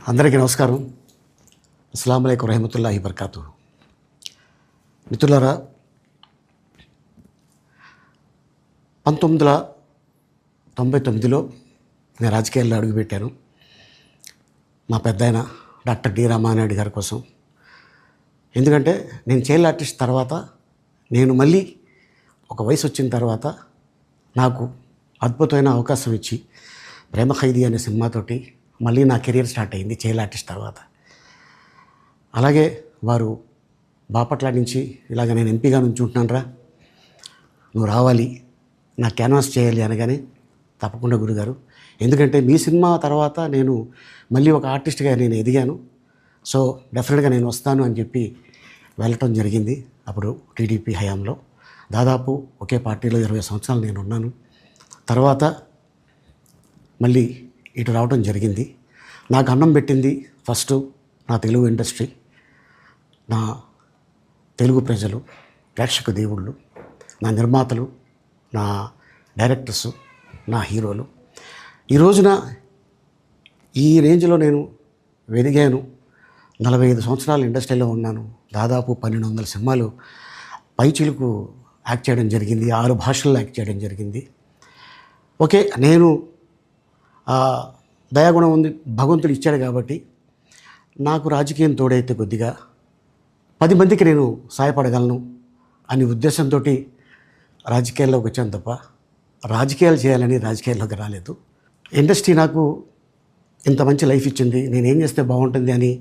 అందరికీ నమస్కారం. అస్సలాము అలైకుం రహమతుల్లాహి బర్కాతు. మిత్రులారా, 1999లో నేను రాజకీయాల్లో అడుగుపెట్టాను. మా పెద్దాయన డాక్టర్ డి రామానాయుడు గారి కోసం. ఎందుకంటే నేను చైల్డ్ ఆర్టిస్ట్ తర్వాత నేను మళ్ళీ ఒక వయసు వచ్చిన తర్వాత నాకు అద్భుతమైన అవకాశం ఇచ్చి ప్రేమ ఖైదీ అనే సినిమాతోటి మళ్ళీ నా కెరీర్ స్టార్ట్ అయింది చైల్డ్ ఆర్టిస్ట్ తర్వాత. అలాగే వారు బాపట్ల నుంచి ఇలాగ నేను ఎంపీగా నుంచుంటున్నాను రా, నువ్వు రావాలి, నా క్యాన్వాస్ చేయాలి అనగానే తప్పకుండా గురుగారు, ఎందుకంటే మీ సినిమా తర్వాత నేను మళ్ళీ ఒక ఆర్టిస్ట్గా నేను ఎదిగాను, సో డెఫినెట్గా నేను వస్తాను అని చెప్పి వెళ్ళటం జరిగింది. అప్పుడు టీడీపీ హయాంలో దాదాపు ఒకే పార్టీలో 20 సంవత్సరాలు నేను ఉన్నాను. తర్వాత మళ్ళీ ఇటు రావడం జరిగింది. నాకు అన్నం పెట్టింది ఫస్ట్ నా తెలుగు ఇండస్ట్రీ, నా తెలుగు ప్రజలు, ప్రేక్షక దేవుళ్ళు, నా నిర్మాతలు, నా డైరెక్టర్సు, నా హీరోలు. ఈ రోజున ఈ రేంజ్లో నేను ఎదిగాను. 45 సంవత్సరాలు ఇండస్ట్రీలో ఉన్నాను. దాదాపు 1200 సినిమాలు పైచిలుకు యాక్ట్ చేయడం జరిగింది. 6 భాషల్లో యాక్ట్ చేయడం జరిగింది. ఓకే, నేను దయాగుణం ఉంది, భగవంతుడు ఇచ్చాడు కాబట్టి నాకు రాజకీయం తోడైతే కొద్దిగా 10 మందికి నేను సహాయపడగలను అనే ఉద్దేశంతో రాజకీయాల్లోకి వచ్చాను తప్ప రాజకీయాలు చేయాలని రాజకీయాల్లోకి రాలేదు. ఇండస్ట్రీ నాకు ఇంత మంచి లైఫ్ ఇచ్చింది, నేనేం చేస్తే బాగుంటుంది అని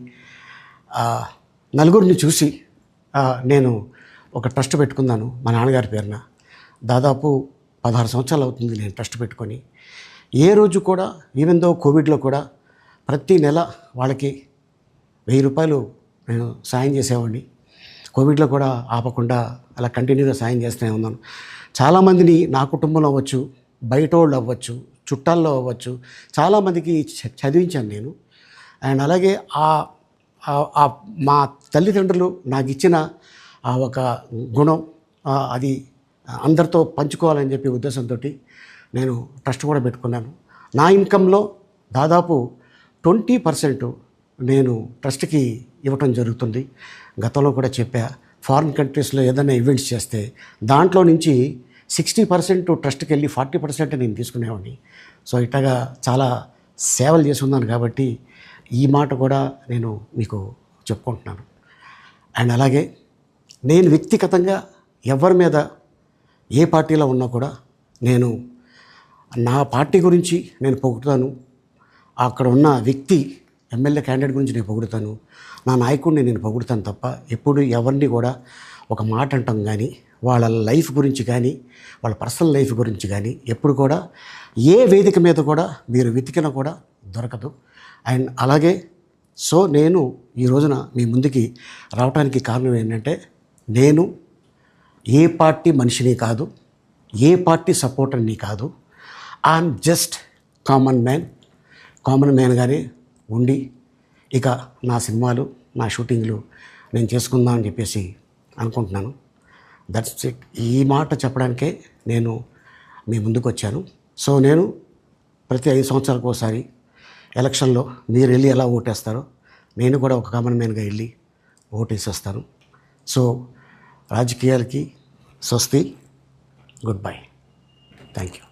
నలుగురిని చూసి నేను ఒక ట్రస్ట్ పెట్టుకున్నాను మా నాన్నగారి పేరున. దాదాపు 16 సంవత్సరాలు అవుతుంది నేను ట్రస్ట్ పెట్టుకొని. ఏ రోజు కూడా, ఈవెన్ దో కోవిడ్లో కూడా ప్రతి నెల వాళ్ళకి 1000 రూపాయలు నేను సాయం చేసేవాడిని. కోవిడ్లో కూడా ఆపకుండా అలా కంటిన్యూగా సాయం చేస్తూనే ఉన్నాను. చాలామందిని నా కుటుంబంలో అవ్వచ్చు, బయట వాళ్ళు అవ్వచ్చు, చుట్టాల్లో అవ్వచ్చు, చాలామందికి చదివించాను నేను. అండ్ అలాగే మా తల్లిదండ్రులు నాకు ఇచ్చిన ఆ ఒక గుణం అది అందరితో పంచుకోవాలని చెప్పి ఉద్దేశంతో నేను ట్రస్ట్ కూడా పెట్టుకున్నాను. నా ఇన్కంలో దాదాపు 20% నేను ట్రస్ట్కి ఇవ్వటం జరుగుతుంది. గతంలో కూడా చెప్పా, ఫారిన్ కంట్రీస్లో ఏదైనా ఈవెంట్స్ చేస్తే దాంట్లో నుంచి 60% ట్రస్ట్కి వెళ్ళి 40% నేను తీసుకునేవాడిని. సో ఇట్లాగా చాలా సేవలు చేసి ఉన్నాను కాబట్టి ఈ మాట కూడా నేను మీకు చెప్పుకుంటున్నాను. అండ్ అలాగే నేను వ్యక్తిగతంగా ఎవరి మీద ఏ పార్టీలో ఉన్నా కూడా నేను నా పార్టీ గురించి నేను పొగుడుతాను, అక్కడ ఉన్న వ్యక్తి ఎమ్మెల్యే క్యాండిడేట్ గురించి నేను పొగుడుతాను, నా నాయకుడిని నేను పొగుడుతాను తప్ప ఎప్పుడు ఎవరిని కూడా ఒక మాట అంటాం కానీ వాళ్ళ లైఫ్ గురించి కానీ వాళ్ళ పర్సనల్ లైఫ్ గురించి కానీ ఎప్పుడు కూడా ఏ వేదిక మీద కూడా మీరు వెతికినా కూడా దొరకదు. అండ్ అలాగే సో నేను ఈ రోజున మీ ముందుకి రావడానికి కారణం ఏంటంటే, నేను ఏ పార్టీ మనిషిని కాదు, ఏ పార్టీ సపోర్టర్ని కాదు, ఐఎమ్ జస్ట్ కామన్ మ్యాన్గానే ఉండి ఇక నా సినిమాలు, నా షూటింగ్లు నేను చేసుకుందామని చెప్పేసి అనుకుంటున్నాను. That's it. ఈ మాట చెప్పడానికే నేను మీ ముందుకు వచ్చాను. సో నేను ప్రతి 5 సంవత్సరాలకు ఒకసారి ఎలక్షన్లో మీరు వెళ్ళి ఎలా ఓటేస్తారో నేను కూడా ఒక కామన్ మ్యాన్గా వెళ్ళి ఓటేసేస్తాను. సో రాజకీయాలకి స్వస్తి, గుడ్ బై, థ్యాంక్ యూ.